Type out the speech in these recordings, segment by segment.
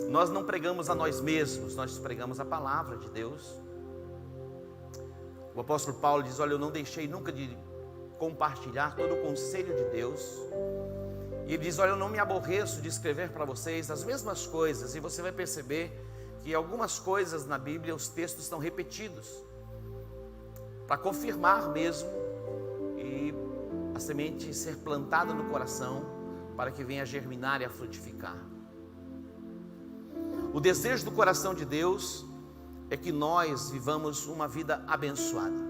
nós não pregamos a nós mesmos, nós pregamos a palavra de Deus. O apóstolo Paulo diz: olha, eu não deixei nunca de compartilhar todo o conselho de Deus. E ele diz: olha, eu não me aborreço de escrever para vocês as mesmas coisas. E você vai perceber que algumas coisas na Bíblia, os textos estão repetidos, para confirmar mesmo, e a semente ser plantada no coração, para que venha a germinar e a frutificar. O desejo do coração de Deus é que nós vivamos uma vida abençoada.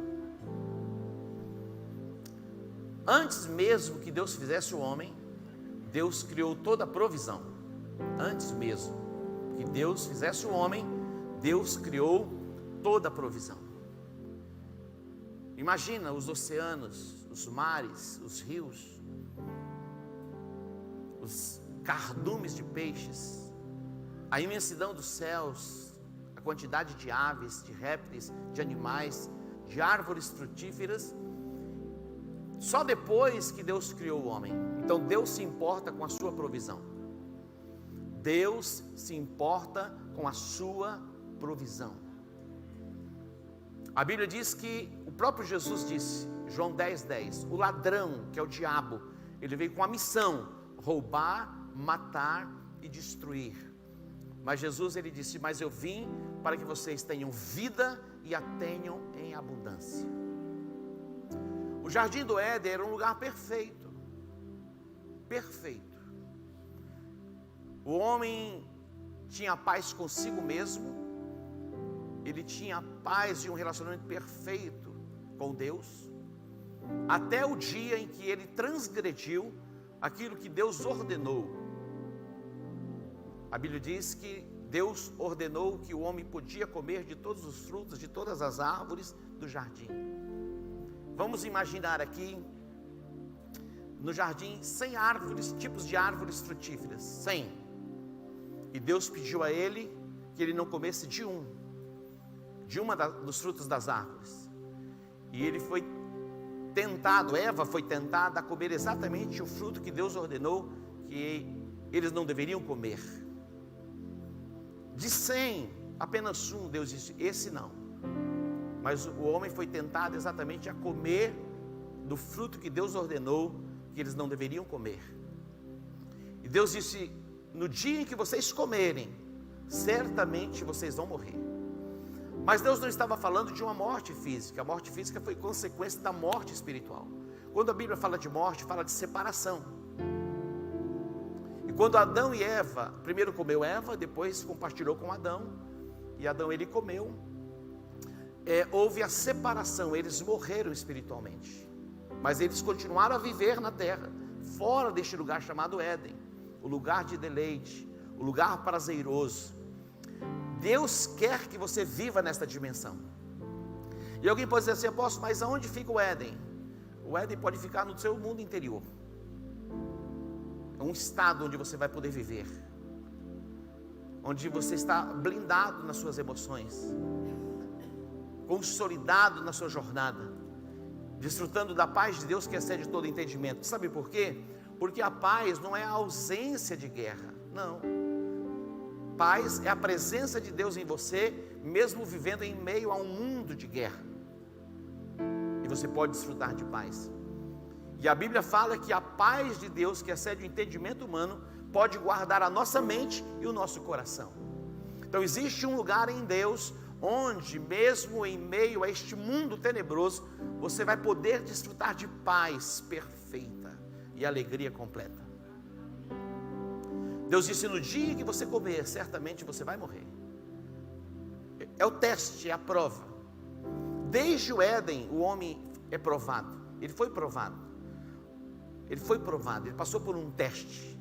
Antes mesmo que Deus fizesse o homem, Deus criou toda a provisão. Antes mesmo que Deus fizesse o homem, Deus criou toda a provisão. Imagina os oceanos, os mares, os rios, os cardumes de peixes, a imensidão dos céus, a quantidade de aves, de répteis, de animais, de árvores frutíferas, só depois que Deus criou o homem. Então Deus se importa com a sua provisão. Deus se importa com a sua provisão. A Bíblia diz que o próprio Jesus disse, João 10:10, o ladrão, que é o diabo, ele veio com a missão: roubar, matar e destruir. Mas Jesus, ele disse: mas eu vim para que vocês tenham vida e a tenham em abundância. O jardim do Éden era um lugar perfeito. Perfeito. O homem tinha paz consigo mesmo. Ele tinha paz de um relacionamento perfeito com Deus, até o dia em que ele transgrediu aquilo que Deus ordenou. A Bíblia diz que Deus ordenou que o homem podia comer de todos os frutos, de todas as árvores do jardim. Vamos imaginar aqui, no jardim, 100 árvores, tipos de árvores frutíferas, 100. E Deus pediu a ele que ele não comesse de uma dos frutos das árvores. E ele foi tentado, Eva foi tentada a comer exatamente o fruto que Deus ordenou que eles não deveriam comer. De 100, apenas um, Deus disse: esse não. Mas o homem foi tentado exatamente a comer do fruto que Deus ordenou que eles não deveriam comer. E Deus disse: no dia em que vocês comerem, certamente vocês vão morrer. Mas Deus não estava falando de uma morte física. A morte física foi consequência da morte espiritual. Quando a Bíblia fala de morte, fala de separação. E quando Adão e Eva, primeiro comeu Eva, depois compartilhou com Adão, e Adão, ele comeu, houve a separação. Eles morreram espiritualmente, mas eles continuaram a viver na terra, fora deste lugar chamado Éden, o lugar de deleite, o lugar prazeroso. Deus quer que você viva nesta dimensão. E alguém pode dizer assim: apóstolo, mas aonde fica o Éden? O Éden pode ficar no seu mundo interior. É um estado onde você vai poder viver, onde você está blindado nas suas emoções, consolidado na sua jornada, desfrutando da paz de Deus que excede todo entendimento. Sabe por quê? Porque a paz não é a ausência de guerra, não. Paz é a presença de Deus em você, mesmo vivendo em meio a um mundo de guerra. E você pode desfrutar de paz. E a Bíblia fala que a paz de Deus, que excede o entendimento humano, pode guardar a nossa mente e o nosso coração. Então existe um lugar em Deus, onde mesmo em meio a este mundo tenebroso, você vai poder desfrutar de paz perfeita e alegria completa. Deus disse: no dia que você comer, certamente você vai morrer. É o teste, é a prova. Desde o Éden, o homem é provado. Ele foi provado. Ele passou por um teste.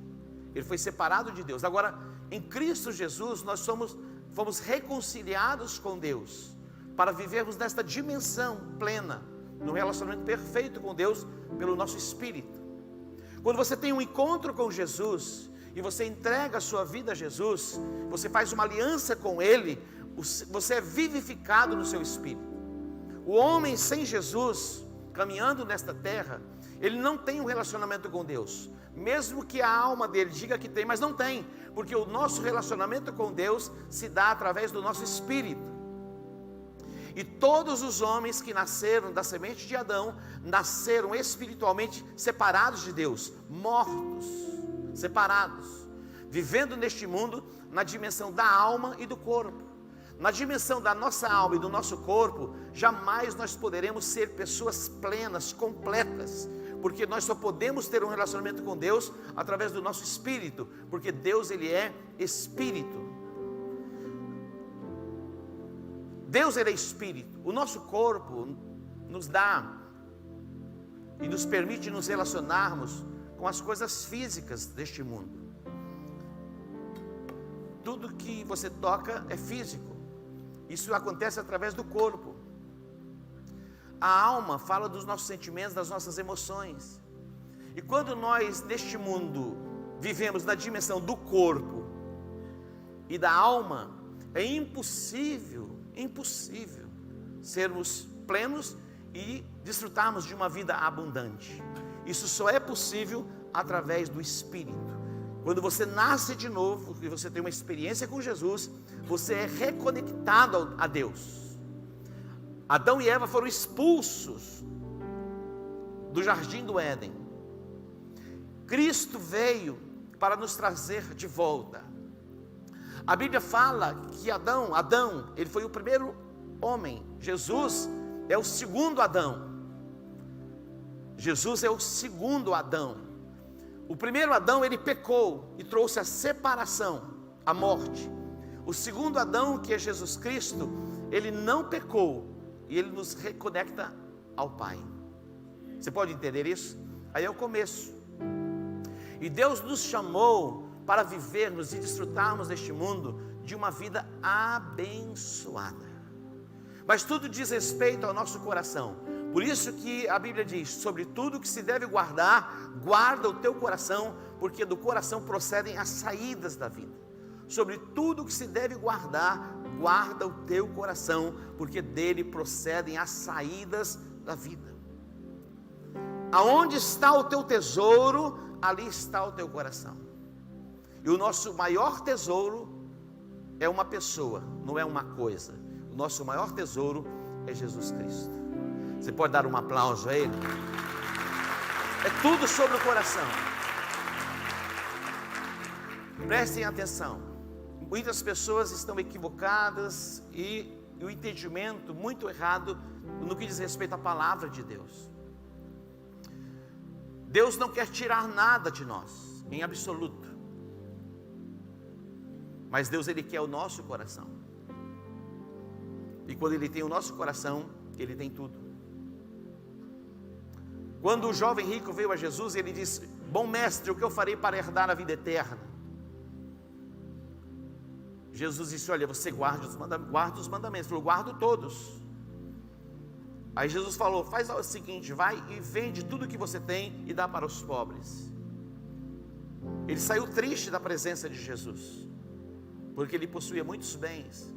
Ele foi separado de Deus. Agora, em Cristo Jesus, nós fomos reconciliados com Deus, para vivermos nesta dimensão plena, no relacionamento perfeito com Deus, pelo nosso Espírito. Quando você tem um encontro com Jesus, e você entrega a sua vida a Jesus, você faz uma aliança com Ele, você é vivificado no seu espírito. O homem sem Jesus, caminhando nesta terra, Ele não tem um relacionamento com Deus, mesmo que a alma dele diga que tem, mas não tem, porque o nosso relacionamento com Deus se dá através do nosso espírito. E todos os homens que nasceram da semente de Adão, nasceram espiritualmente separados de Deus, mortos, separados, vivendo neste mundo na dimensão da alma e do corpo. Na dimensão da nossa alma e do nosso corpo, jamais nós poderemos ser pessoas plenas, completas, porque nós só podemos ter um relacionamento com Deus através do nosso espírito, porque Deus, Ele é espírito. Deus, Ele é espírito. O nosso corpo nos dá e nos permite nos relacionarmos com as coisas físicas deste mundo. Tudo que você toca é físico. Isso acontece através do corpo. A alma fala dos nossos sentimentos, das nossas emoções. E quando nós neste mundo vivemos na dimensão do corpo e da alma, é impossível sermos plenos e desfrutarmos de uma vida abundante. Isso só é possível através do Espírito. Quando você nasce de novo e você tem uma experiência com Jesus, você é reconectado a Deus. Adão e Eva foram expulsos do jardim do Éden. Cristo veio para nos trazer de volta. A Bíblia fala que Adão, ele foi o primeiro homem. Jesus é o segundo Adão. Jesus é o segundo Adão. O primeiro Adão, ele pecou e trouxe a separação, a morte. O segundo Adão, que é Jesus Cristo, ele não pecou e ele nos reconecta ao Pai. Você pode entender isso? Aí é o começo. E Deus nos chamou para vivermos e desfrutarmos deste mundo de uma vida abençoada. Mas tudo diz respeito ao nosso coração. Por isso que a Bíblia diz: sobre tudo que se deve guardar, guarda o teu coração, porque do coração procedem as saídas da vida. Sobre tudo que se deve guardar, guarda o teu coração, porque dele procedem as saídas da vida. Aonde está o teu tesouro, ali está o teu coração. E o nosso maior tesouro é uma pessoa, não é uma coisa. O nosso maior tesouro é Jesus Cristo. Você pode dar um aplauso a Ele? É tudo sobre o coração. Prestem atenção. Muitas pessoas estão equivocadas e o entendimento muito errado no que diz respeito à palavra de Deus. Deus não quer tirar nada de nós, em absoluto. Mas Deus, Ele quer o nosso coração. E quando Ele tem o nosso coração, Ele tem tudo. Quando o jovem rico veio a Jesus, ele disse: bom mestre, o que eu farei para herdar a vida eterna? Jesus disse: olha, você guarda os mandamentos. Ele falou: guardo todos. Aí Jesus falou: faz o seguinte, vai e vende tudo que você tem e dá para os pobres. Ele saiu triste da presença de Jesus, porque ele possuía muitos bens.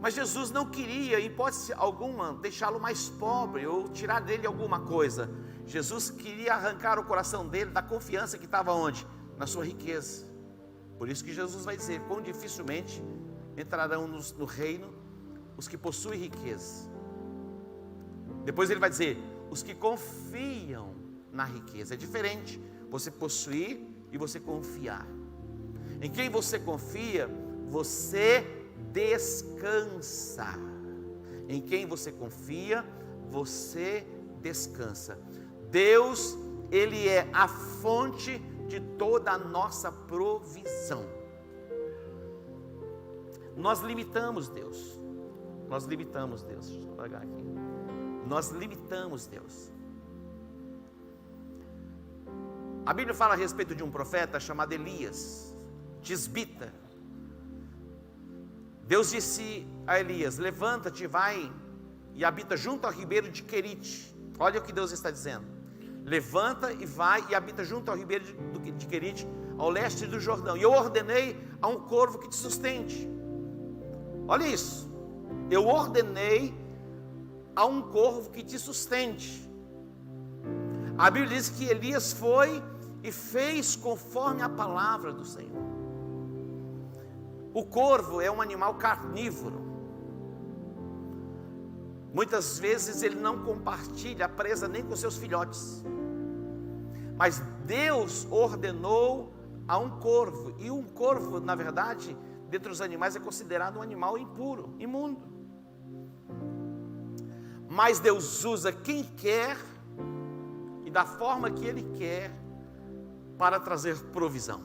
Mas Jesus não queria, em hipótese alguma, deixá-lo mais pobre ou tirar dele alguma coisa. Jesus queria arrancar o coração dele da confiança que estava onde? Na sua riqueza. Por isso que Jesus vai dizer: quão dificilmente entrarão no reino os que possuem riqueza. Depois ele vai dizer: os que confiam na riqueza. É diferente você possuir e você confiar. Em quem você confia, você descansa. Em quem você confia, você descansa. Deus, Ele é a fonte de toda a nossa provisão. Nós limitamos Deus. Deixa eu apagar aqui. Nós limitamos Deus. A Bíblia fala a respeito de um profeta chamado Elias, tisbita. Deus disse a Elias: levanta-te, vai e habita junto ao ribeiro de Querite. Olha o que Deus está dizendo: levanta e vai e habita junto ao ribeiro de Querite, ao leste do Jordão, e eu ordenei a um corvo que te sustente. Olha isso, eu ordenei a um corvo que te sustente. A Bíblia diz que Elias foi e fez conforme a palavra do Senhor. O corvo é um animal carnívoro. Muitas vezes ele não compartilha a presa nem com seus filhotes. Mas Deus ordenou a um corvo. E um corvo, na verdade, dentre os animais é considerado um animal impuro, imundo. Mas Deus usa quem quer e da forma que Ele quer para trazer provisão.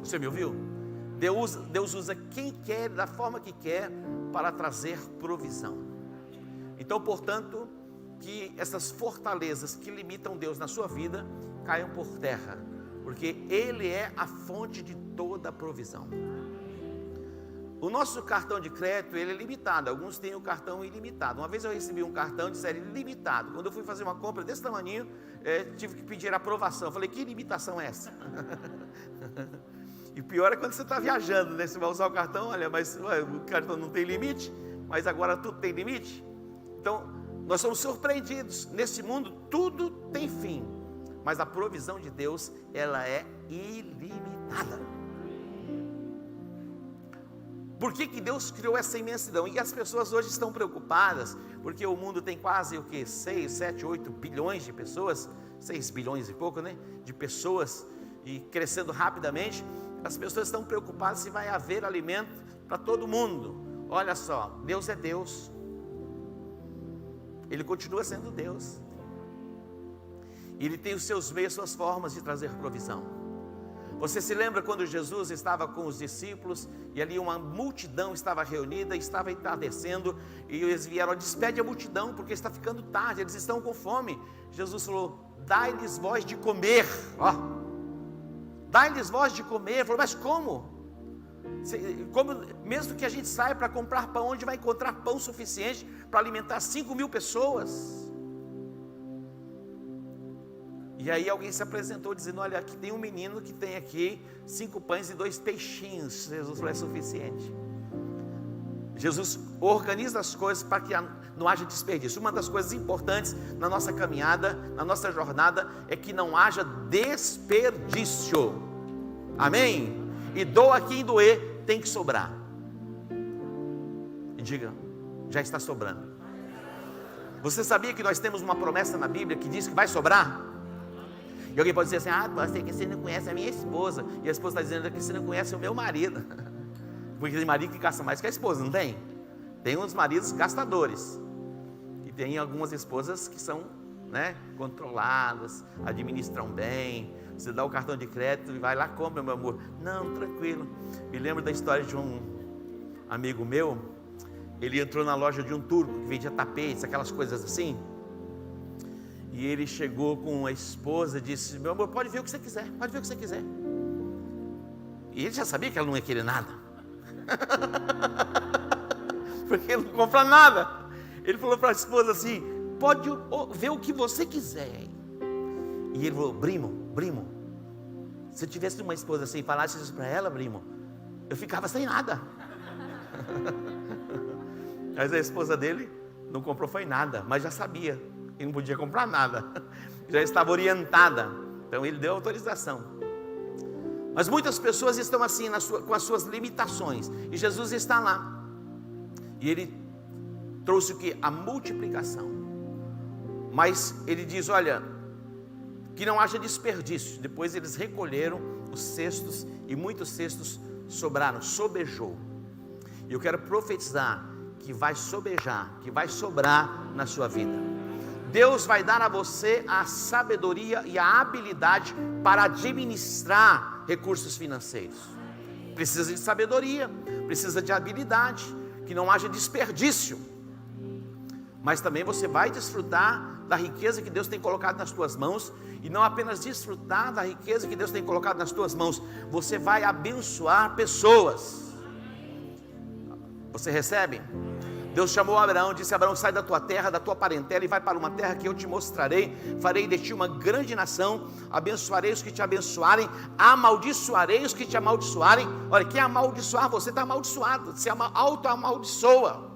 Você me ouviu? Deus usa quem quer, da forma que quer, para trazer provisão. Então, portanto, que essas fortalezas que limitam Deus na sua vida caiam por terra, porque Ele é a fonte de toda a provisão. O nosso cartão de crédito, ele é limitado. Alguns têm o cartão ilimitado. Uma vez eu recebi um cartão de série limitado. Quando eu fui fazer uma compra desse tamanho, tive que pedir aprovação. Eu falei, que limitação é essa? E pior é quando você está viajando, né? Você vai usar o cartão, olha, mas o cartão não tem limite, mas agora tudo tem limite. Então, nós somos surpreendidos. Nesse mundo, tudo tem fim. Mas a provisão de Deus, ela é ilimitada. Por que Deus criou essa imensidão? E as pessoas hoje estão preocupadas, porque o mundo tem quase 6, 7, 8 bilhões de pessoas, 6 bilhões e pouco, né? De pessoas, e crescendo rapidamente. As pessoas estão preocupadas se vai haver alimento para todo mundo. Olha só, Deus é Deus. Ele continua sendo Deus. Ele tem os seus meios, suas formas de trazer provisão. Você se lembra quando Jesus estava com os discípulos e ali uma multidão estava reunida, estava entardecendo e eles vieram, despede a multidão porque está ficando tarde, eles estão com fome. Jesus falou, dai-lhes voz de comer, dai-lhes voz de comer. Falou, mas como? Mesmo que a gente saia para comprar pão, onde vai encontrar pão suficiente para alimentar 5.000 pessoas? E aí alguém se apresentou dizendo, olha, aqui tem um menino que tem aqui 5 pães e 2 peixinhos. Jesus falou, é suficiente. Jesus organiza as coisas para que não haja desperdício. Uma das coisas importantes na nossa caminhada, na nossa jornada, é que não haja desperdício. Amém? E doa quem doer, tem que sobrar. E diga, já está sobrando. Você sabia que nós temos uma promessa na Bíblia que diz que vai sobrar? E alguém pode dizer assim, você não conhece a minha esposa. E a esposa está dizendo que você não conhece o meu marido. Porque tem marido que gasta mais que a esposa, não tem? Tem uns maridos gastadores. E tem algumas esposas que são, controladas, administram bem. Você dá o cartão de crédito e vai lá, compra, meu amor. Não, tranquilo. Me lembro da história de um amigo meu. Ele entrou na loja de um turco que vendia tapetes, aquelas coisas assim. E ele chegou com a esposa e disse, meu amor, pode ver o que você quiser, pode ver o que você quiser. E ele já sabia que ela não ia querer nada. Porque ele não compra nada. Ele falou para a esposa assim, pode ver o que você quiser. E ele falou, Brimo, se eu tivesse uma esposa assim e falasse isso para ela, Brimo, eu ficava sem nada. Mas a esposa dele não comprou foi nada, mas já sabia. E não podia comprar nada, já estava orientada, então ele deu autorização. Mas muitas pessoas estão assim, com as suas limitações, e Jesus está lá, e ele trouxe o que? A multiplicação. Mas ele diz, olha, que não haja desperdício. Depois eles recolheram os cestos, e muitos cestos sobraram, sobejou. E eu quero profetizar que vai sobejar, que vai sobrar na sua vida. Deus vai dar a você a sabedoria e a habilidade para administrar recursos financeiros. Precisa de sabedoria, precisa de habilidade, que não haja desperdício. Mas também você vai desfrutar da riqueza que Deus tem colocado nas tuas mãos. E não apenas desfrutar da riqueza que Deus tem colocado nas tuas mãos, você vai abençoar pessoas. Você recebe? Deus chamou Abraão, disse, Abraão, sai da tua terra, da tua parentela e vai para uma terra que eu te mostrarei, farei de ti uma grande nação, abençoarei os que te abençoarem, amaldiçoarei os que te amaldiçoarem. Olha, quem amaldiçoar você está amaldiçoado, se auto-amaldiçoa.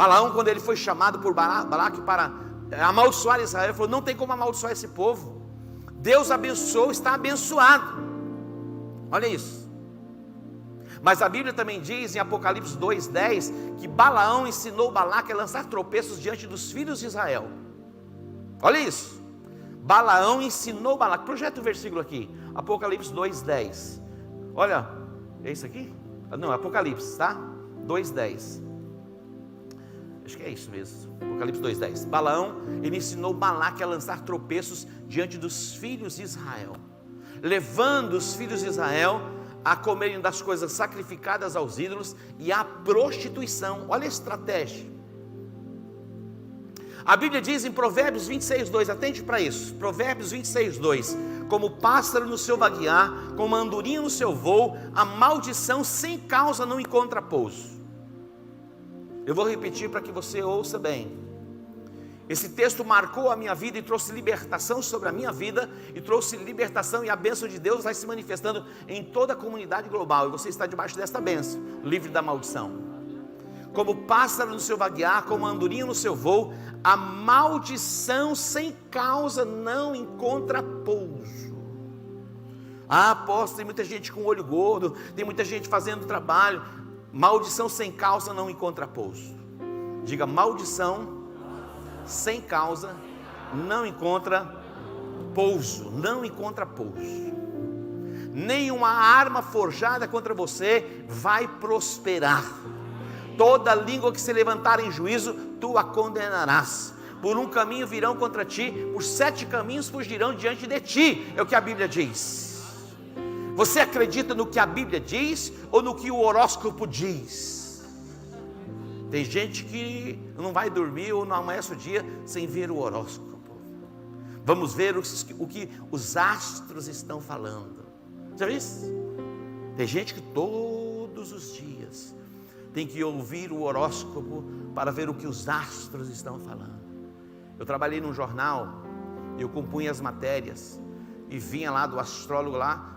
Balaão, quando ele foi chamado por Balaque para amaldiçoar Israel, ele falou: não tem como amaldiçoar esse povo. Deus abençoou, está abençoado. Olha isso. Mas a Bíblia também diz em Apocalipse 2:10 que Balaão ensinou Balaque a lançar tropeços diante dos filhos de Israel. Olha isso. Balaão ensinou Balaque. Projeta o versículo aqui, Apocalipse 2:10. Olha, é isso aqui? Não, Apocalipse, tá? 2:10. Acho que é isso mesmo, Apocalipse 2:10. Balaão, ele ensinou Balaque a lançar tropeços diante dos filhos de Israel, levando os filhos de Israel a comerem das coisas sacrificadas aos ídolos e à prostituição. Olha a estratégia. A Bíblia diz em Provérbios 26:2, atente para isso, Provérbios 26:2: como o pássaro no seu vaguear, como a andorinha no seu voo, a maldição sem causa não encontra pouso. Eu vou repetir para que você ouça bem. Esse texto marcou a minha vida e trouxe libertação sobre a minha vida, e trouxe libertação, e a bênção de Deus vai se manifestando em toda a comunidade global, e você está debaixo desta bênção, livre da maldição. Como pássaro no seu vaguear, como andorinha no seu voo, a maldição sem causa não encontra pouso. Ah, apóstolo, tem muita gente com olho gordo, tem muita gente fazendo trabalho. Maldição sem causa não encontra pouso. Diga: maldição sem causa não encontra pouso. Não encontra pouso. Nenhuma arma forjada contra você vai prosperar. Toda língua que se levantar em juízo, tu a condenarás. Por um caminho virão contra ti, por 7 caminhos fugirão diante de ti. É o que a Bíblia diz. Você acredita no que a Bíblia diz ou no que o horóscopo diz? Tem gente que não vai dormir ou não amanhece o dia sem ver o horóscopo. Vamos ver o que os astros estão falando. Já viu isso? Tem gente que todos os dias tem que ouvir o horóscopo para ver o que os astros estão falando. Eu trabalhei num jornal, eu compunha as matérias, e vinha lá do astrólogo lá,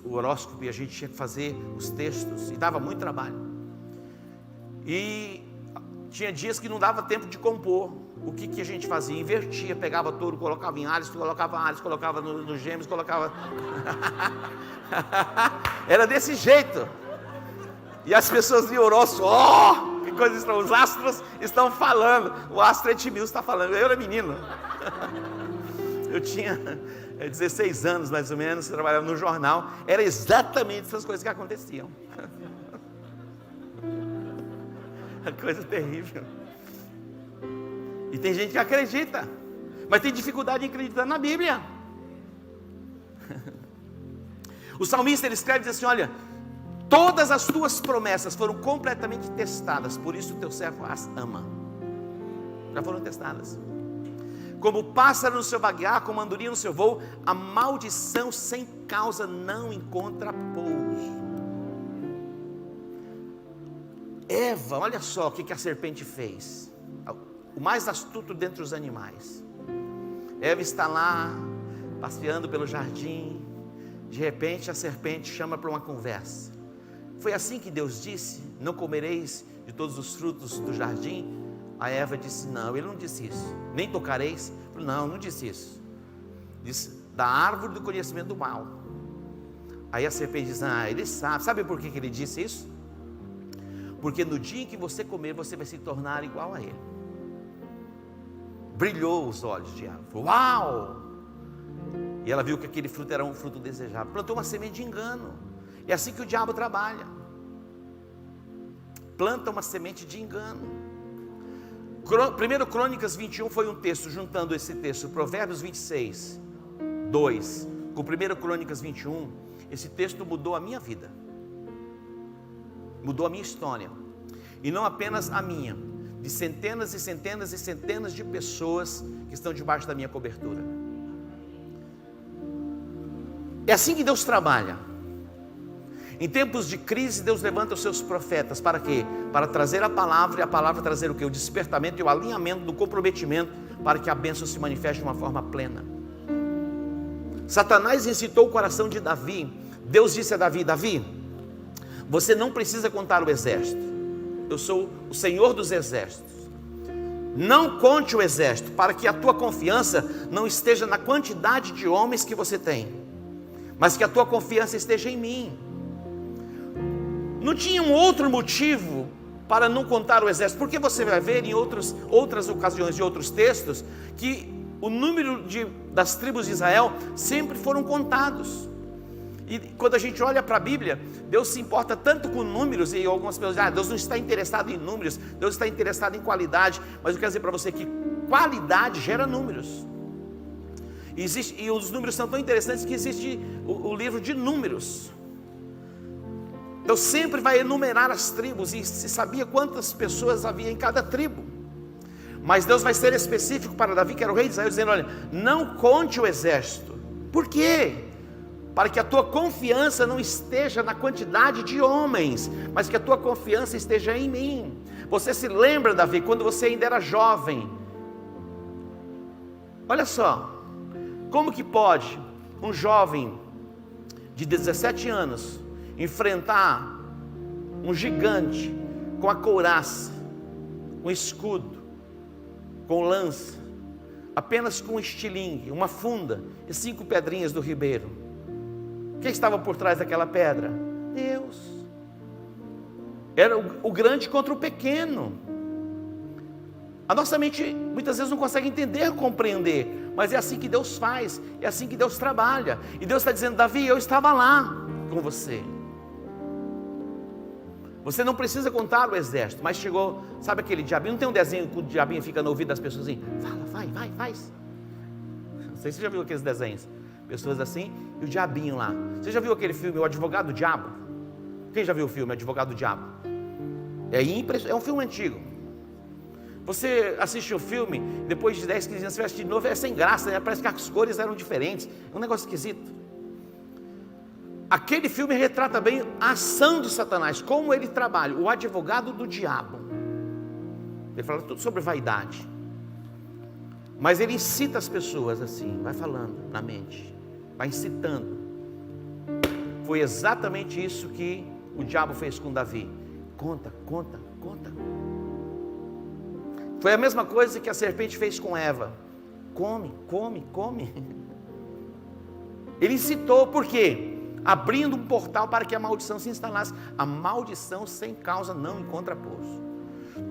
o horóscopo, e a gente tinha que fazer os textos, e dava muito trabalho. E tinha dias que não dava tempo de compor. O que a gente fazia? Invertia, pegava touro, colocava em Áries, colocava no Gêmeos, colocava... Era desse jeito. E as pessoas liam o horóscopo: oh, que coisa estranha, os astros estão falando. O astro Edmilson está falando. Eu era menino. Eu tinha 16 anos mais ou menos, trabalhava no jornal. Era exatamente essas coisas que aconteciam. A coisa terrível. E tem gente que acredita, mas tem dificuldade em acreditar na Bíblia. O salmista, ele escreve e diz assim: olha, todas as tuas promessas foram completamente testadas, por isso o teu servo as ama. Já foram testadas. Como o pássaro no seu vaguear, como a andorinha no seu voo, a maldição sem causa não encontra pouso. Eva, olha só o que a serpente fez. O mais astuto dentre os animais. Eva está lá, passeando pelo jardim. De repente a serpente chama para uma conversa. Foi assim que Deus disse: não comereis de todos os frutos do jardim? A Eva disse: não, ele não disse isso. Nem tocareis? Não, não disse isso. Disse: da árvore do conhecimento do mal. Aí a serpente diz: ah, ele sabe. Sabe por que ele disse isso? Porque no dia em que você comer, você vai se tornar igual a ele. Brilhou os olhos de Eva. Uau! E ela viu que aquele fruto era um fruto desejável. Plantou uma semente de engano. É assim que o diabo trabalha. Planta uma semente de engano. 1 Crônicas 21 foi um texto, juntando esse texto, Provérbios 26, 2, com 1 Crônicas 21, esse texto mudou a minha vida. Mudou a minha história. E não apenas a minha, de centenas e centenas e centenas de pessoas que estão debaixo da minha cobertura. É assim que Deus trabalha. Em tempos de crise, Deus levanta os seus profetas. Para quê? Para trazer a palavra, e a palavra trazer o quê? O despertamento e o alinhamento do comprometimento, para que a bênção se manifeste de uma forma plena. Satanás incitou o coração de Davi. Deus disse a Davi: Davi, você não precisa contar o exército. Eu sou o Senhor dos exércitos. Não conte o exército, para que a tua confiança não esteja na quantidade de homens que você tem, mas que a tua confiança esteja em mim. Não tinha um outro motivo para não contar o exército, porque você vai ver em outras ocasiões de outros textos, que o número das tribos de Israel sempre foram contados. E quando a gente olha para a Bíblia, Deus se importa tanto com números, e algumas pessoas dizem, Deus não está interessado em números, Deus está interessado em qualidade. Mas eu quero dizer para você que qualidade gera números. E os números são tão interessantes que existe o livro de números. Deus sempre vai enumerar as tribos, e se sabia quantas pessoas havia em cada tribo. Mas Deus vai ser específico para Davi, que era o rei de Israel, dizendo, olha, não conte o exército. Por quê? Para que a tua confiança não esteja na quantidade de homens, mas que a tua confiança esteja em mim. Você se lembra, Davi, quando você ainda era jovem? Olha só, como que pode um jovem de 17 anos enfrentar um gigante com a couraça, com escudo, com lança, apenas com um estilingue, uma funda e 5 pedrinhas do ribeiro? Quem estava por trás daquela pedra? Deus. Era o grande contra o pequeno. A nossa mente muitas vezes não consegue entender, compreender, mas é assim que Deus faz, é assim que Deus trabalha. E Deus está dizendo, Davi, eu estava lá com você. Você não precisa contar o exército, mas chegou, sabe aquele diabinho? Não tem um desenho que o diabinho fica no ouvido das pessoas assim, fala, vai, faz. Não sei se você já viu aqueles desenhos. Pessoas assim, e o diabinho lá. Você já viu aquele filme, O Advogado do Diabo? Quem já viu o filme, Advogado do Diabo? É um filme antigo. Você assiste o filme, depois de 10, 15 anos, você vai assistir de novo, é sem graça, né? Parece que as cores eram diferentes. É um negócio esquisito. Aquele filme retrata bem a ação de Satanás, como ele trabalha, o advogado do diabo. Ele fala tudo sobre vaidade. Mas ele incita as pessoas assim, vai falando na mente, vai incitando. Foi exatamente isso que o diabo fez com Davi. Conta. Foi a mesma coisa que a serpente fez com Eva. Come. Ele incitou, por quê? Abrindo um portal para que a maldição se instalasse. A maldição sem causa não encontra pouso.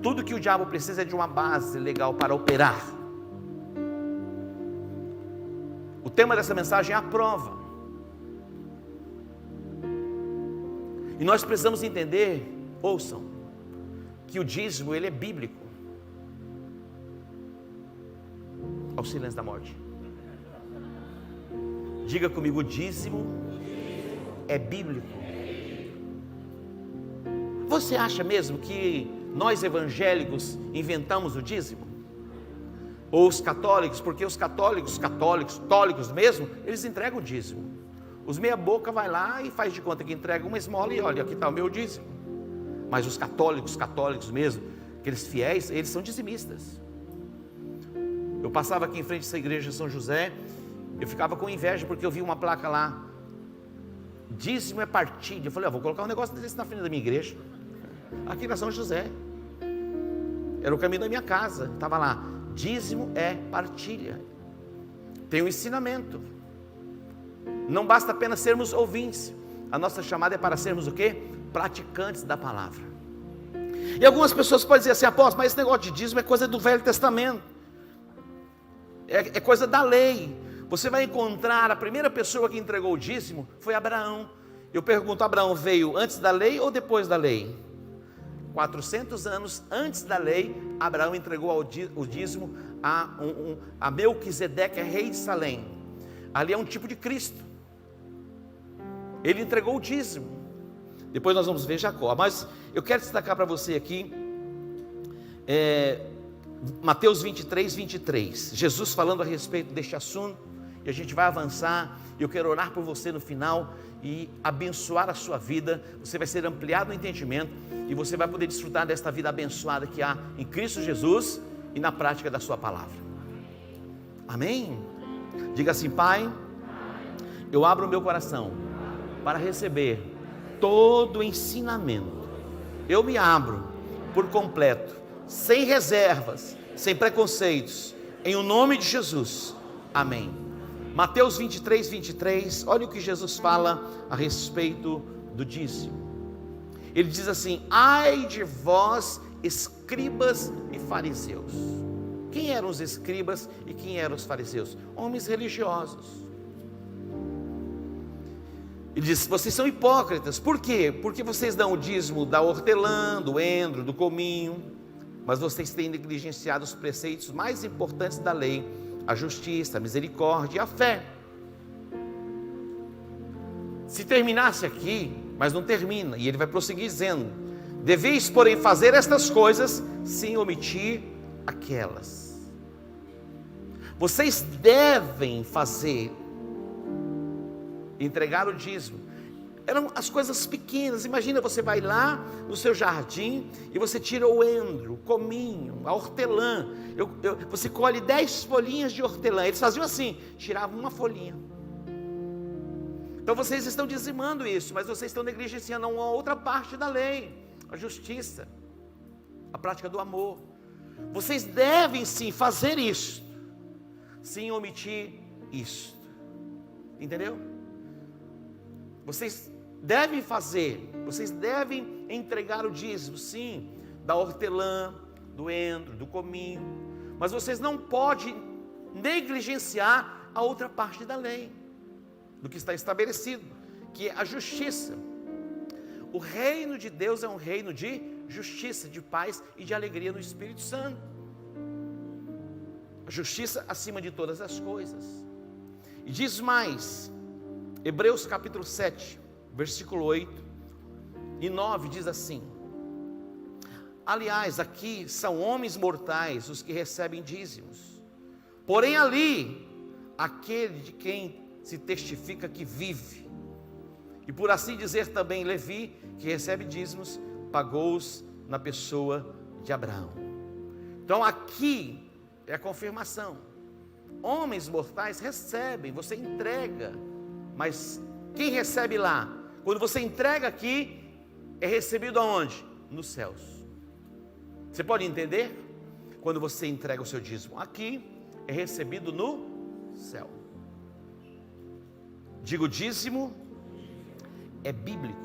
Tudo que o diabo precisa é de uma base legal para operar. O tema dessa mensagem é a prova. E nós precisamos entender, ouçam, que o dízimo ele é bíblico. Ao silêncio da morte. Diga comigo, o dízimo é bíblico. Você acha mesmo que nós evangélicos inventamos o dízimo? Ou os católicos, porque os católicos mesmo, eles entregam o dízimo. Os meia boca vai lá e faz de conta que entrega uma esmola e olha, aqui está o meu dízimo. Mas os católicos mesmo, aqueles fiéis, eles são dizimistas. Eu passava aqui em frente a essa igreja de São José, eu ficava com inveja porque eu vi uma placa lá, dízimo é partilha. Eu falei, vou colocar um negócio desse na frente da minha igreja, aqui na São José. Era o caminho da minha casa, estava lá, dízimo é partilha. Tem um ensinamento. Não basta apenas sermos ouvintes. A nossa chamada é para sermos o quê? Praticantes da palavra. E algumas pessoas podem dizer assim, apóstolo, mas esse negócio de dízimo é coisa do Velho Testamento. É coisa da lei. Você vai encontrar a primeira pessoa que entregou o dízimo foi Abraão. Eu pergunto, Abraão veio antes da lei ou depois da lei? 400 anos antes da lei, Abraão entregou o dízimo a Melquisedeque, rei de Salém. Ali é um tipo de Cristo. Ele entregou o dízimo. Depois nós vamos ver Jacó. Mas eu quero destacar para você aqui Mateus 23, 23. Jesus falando a respeito deste assunto. E a gente vai avançar. Eu quero orar por você no final e abençoar a sua vida. Você vai ser ampliado no entendimento e você vai poder desfrutar desta vida abençoada que há em Cristo Jesus e na prática da sua palavra. Amém? Diga assim, Pai, eu abro o meu coração para receber todo o ensinamento. Eu me abro por completo, sem reservas, sem preconceitos, em o nome de Jesus, amém. Mateus 23, 23, olha o que Jesus fala a respeito do dízimo. Ele diz assim: ai de vós, escribas e fariseus. Quem eram os escribas e quem eram os fariseus? Homens religiosos. Ele diz: vocês são hipócritas. Por quê? Porque vocês dão o dízimo da hortelã, do endro, do cominho, mas vocês têm negligenciado os preceitos mais importantes da lei: a justiça, a misericórdia e a fé. Se terminasse aqui, mas não termina, e ele vai prosseguir dizendo: deveis, porém, fazer estas coisas sem omitir aquelas. Vocês devem fazer, entregar o dízimo. Eram as coisas pequenas. Imagina, você vai lá no seu jardim e você tira o endro, o cominho, a hortelã. Você colhe 10 folhinhas de hortelã. Eles faziam assim, tiravam uma folhinha. Então vocês estão dizimando isso, mas vocês estão negligenciando uma outra parte da lei: a justiça, a prática do amor. Vocês devem sim fazer isso, sem omitir isso. Entendeu? Vocês devem fazer, vocês devem entregar o dízimo, sim, da hortelã, do endro, do cominho, mas vocês não podem negligenciar a outra parte da lei, do que está estabelecido, que é a justiça. O reino de Deus é um reino de justiça, de paz e de alegria no Espírito Santo. A justiça acima de todas as coisas. E diz mais, Hebreus capítulo 7, versículo 8 e 9 diz assim: aliás, aqui são homens mortais os que recebem dízimos, porém ali, aquele de quem se testifica que vive, e por assim dizer também Levi, que recebe dízimos, pagou-os na pessoa de Abraão. Então aqui é a confirmação: homens mortais recebem, você entrega, mas quem recebe lá? Quando você entrega aqui, é recebido aonde? Nos céus. Você pode entender? Quando você entrega o seu dízimo aqui, é recebido no céu. Digo, dízimo é bíblico.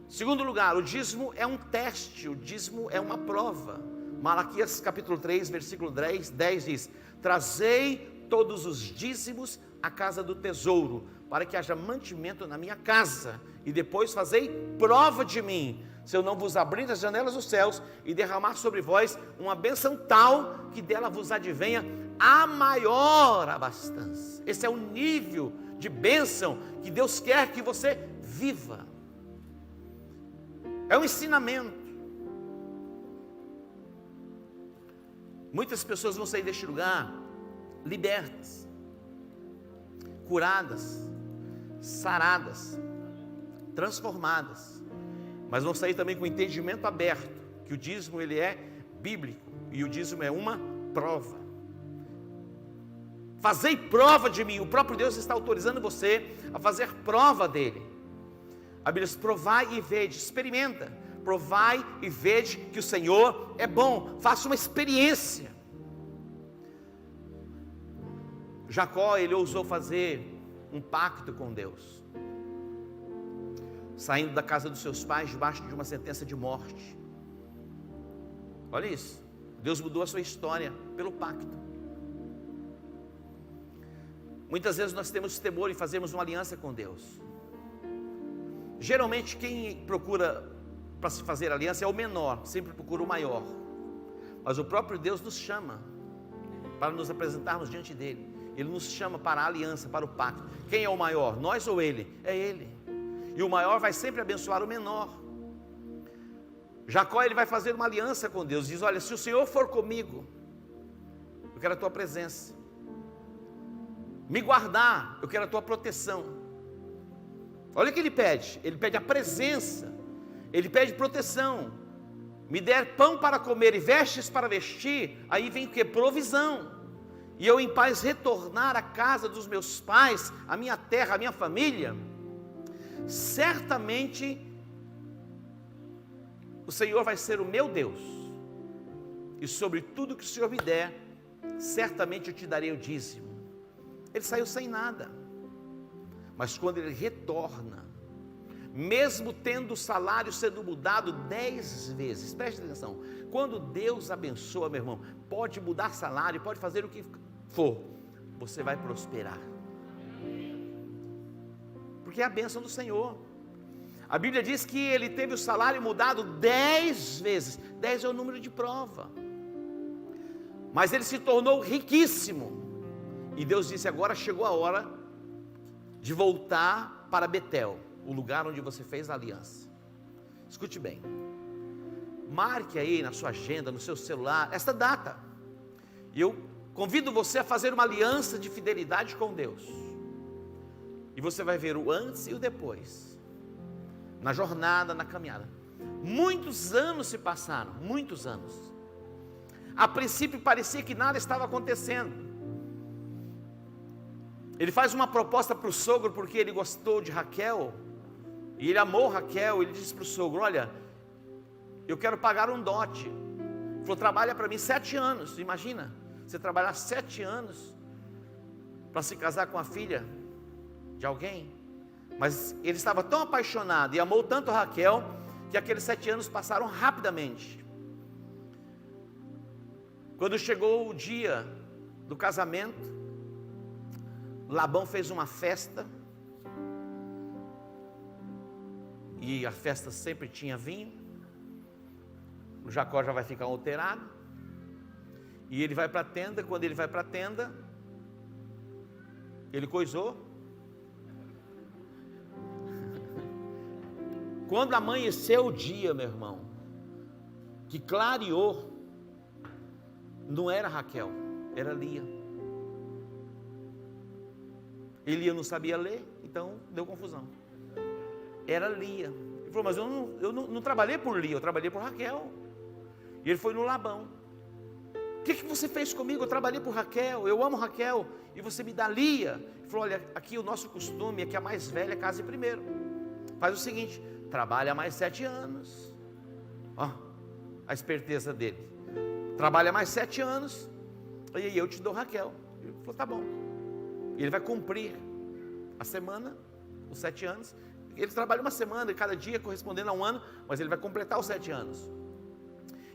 Segundo lugar, o dízimo é um teste, o dízimo é uma prova. Malaquias capítulo 3, versículo 10 diz: trazei todos os dízimos à casa do tesouro, para que haja mantimento na minha casa, e depois fazei prova de mim, se eu não vos abrir as janelas dos céus e derramar sobre vós uma bênção tal, que dela vos advenha a maior abastança. Esse é o nível de bênção que Deus quer que você viva. É um ensinamento. Muitas pessoas vão sair deste lugar libertas, curadas, saradas, transformadas, mas vão sair também com o entendimento aberto, que o dízimo ele é bíblico, e o dízimo é uma prova. Fazei prova de mim. O próprio Deus está autorizando você a fazer prova dele. A Bíblia diz: provai e vede, experimenta, provai e vede que o Senhor é bom. Faça uma experiência. Jacó, ele ousou fazer um pacto com Deus, saindo da casa dos seus pais debaixo de uma sentença de morte. Olha isso, Deus mudou a sua história pelo pacto. Muitas vezes nós temos temor em fazermos uma aliança com Deus. Geralmente quem procura para se fazer aliança é o menor, sempre procura o maior. Mas o próprio Deus nos chama para nos apresentarmos diante dele. Ele nos chama para a aliança, para o pacto. Quem é o maior? Nós ou ele? É ele. E o maior vai sempre abençoar o menor. Jacó, ele vai fazer uma aliança com Deus. Diz: olha, se o Senhor for comigo, eu quero a tua presença. Me guardar, eu quero a tua proteção. Olha o que ele pede a presença, ele pede proteção. Me der pão para comer e vestes para vestir, aí vem o que? Provisão. E eu em paz retornar à casa dos meus pais, à minha terra, à minha família. Certamente o Senhor vai ser o meu Deus, e sobre tudo que o Senhor me der, certamente eu te darei o dízimo. Ele saiu sem nada, mas quando ele retorna, mesmo tendo o salário sendo mudado 10 vezes, preste atenção, quando Deus abençoa, meu irmão, pode mudar salário, pode fazer o que for, você vai prosperar, porque é a bênção do Senhor. A Bíblia diz que ele teve o salário mudado 10 vezes, 10 é o número de prova, mas ele se tornou riquíssimo, e Deus disse: agora chegou a hora de voltar para Betel, o lugar onde você fez a aliança. Escute bem, marque aí na sua agenda, no seu celular, esta data, e eu convido você a fazer uma aliança de fidelidade com Deus, e você vai ver o antes e o depois, na jornada, na caminhada. Muitos anos se passaram, muitos anos. A princípio parecia que nada estava acontecendo. Ele faz uma proposta para o sogro, porque ele gostou de Raquel, e ele amou Raquel. Ele disse para o sogro: olha, eu quero pagar um dote. Ele falou: trabalha para mim 7 anos, imagina, você trabalhar 7 anos, para se casar com a filha de alguém. Mas ele estava tão apaixonado, e amou tanto Raquel, que aqueles 7 anos passaram rapidamente. Quando chegou o dia do casamento, Labão fez uma festa, e a festa sempre tinha vinho. O Jacó já vai ficar alterado, e ele vai para a tenda. Quando ele vai para a tenda, ele coisou. Quando amanheceu o dia, meu irmão, que clareou, não era Raquel, era Lia. Lia não sabia ler, então deu confusão. Era Lia. Ele falou: mas eu não trabalhei por Lia, eu trabalhei por Raquel. E ele foi no Labão: o que você fez comigo? Eu trabalhei por Raquel, eu amo Raquel, e você me dá Lia. Ele falou: olha, aqui o nosso costume é que a mais velha case primeiro. Faz o seguinte, trabalha mais 7 anos. Ó, a esperteza dele. Trabalha mais 7 anos, e aí eu te dou Raquel. Ele falou: tá bom. Ele vai cumprir a semana, os 7 anos. Ele trabalha uma semana, cada dia correspondendo a um ano, mas ele vai completar os 7 anos.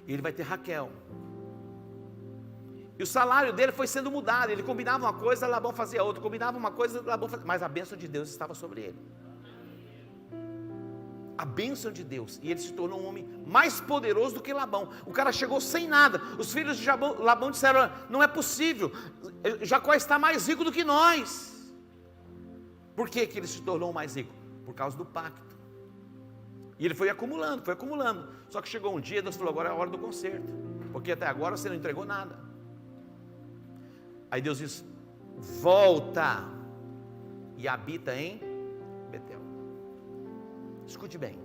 E ele vai ter Raquel. E o salário dele foi sendo mudado. Ele combinava uma coisa, Labão fazia outra. Combinava uma coisa, Labão fazia. Mas a bênção de Deus estava sobre ele. A bênção de Deus. E ele se tornou um homem mais poderoso do que Labão. O cara chegou sem nada. Os filhos de Labão disseram: não é possível, Jacó está mais rico do que nós. Por que ele se tornou mais rico? Por causa do pacto. E ele foi acumulando, foi acumulando. Só que chegou um dia, Deus falou: agora é a hora do conserto, porque até agora você não entregou nada. Aí Deus disse: volta e habita em Betel. Escute bem,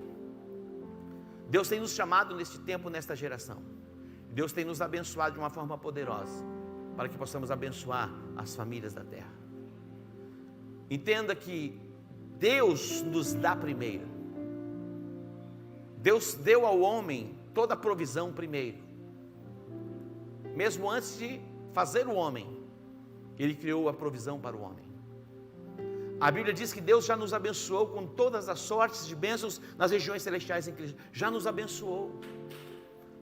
Deus tem nos chamado neste tempo, nesta geração. Deus tem nos abençoado de uma forma poderosa, para que possamos abençoar as famílias da terra. Entenda que Deus nos dá primeiro. Deus deu ao homem toda a provisão primeiro. Mesmo antes de fazer o homem, Ele criou a provisão para o homem. A Bíblia diz que Deus já nos abençoou com todas as sortes de bênçãos nas regiões celestiais em Cristo. Já nos abençoou.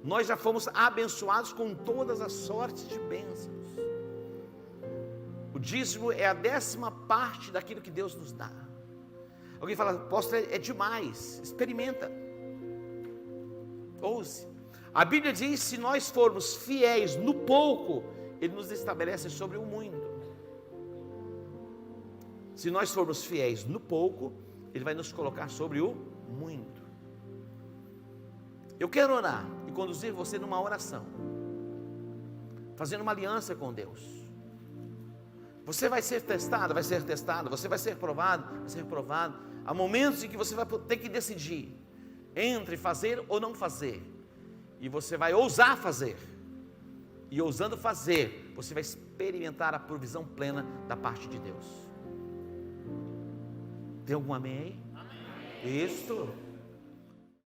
Nós já fomos abençoados com todas as sortes de bênçãos. O dízimo é a 10ª parte daquilo que Deus nos dá. Alguém fala: apóstolo, é demais. Experimenta. Ouça. A Bíblia diz: se nós formos fiéis no pouco, Ele nos estabelece sobre o muito. Se nós formos fiéis no pouco, Ele vai nos colocar sobre o muito. Eu quero orar e conduzir você numa oração, fazendo uma aliança com Deus. Você vai ser testado, você vai ser provado, Há momentos em que você vai ter que decidir entre fazer ou não fazer, e você vai ousar fazer, e ousando fazer, você vai experimentar a provisão plena da parte de Deus. Tem algum amém aí? Amém. Isso.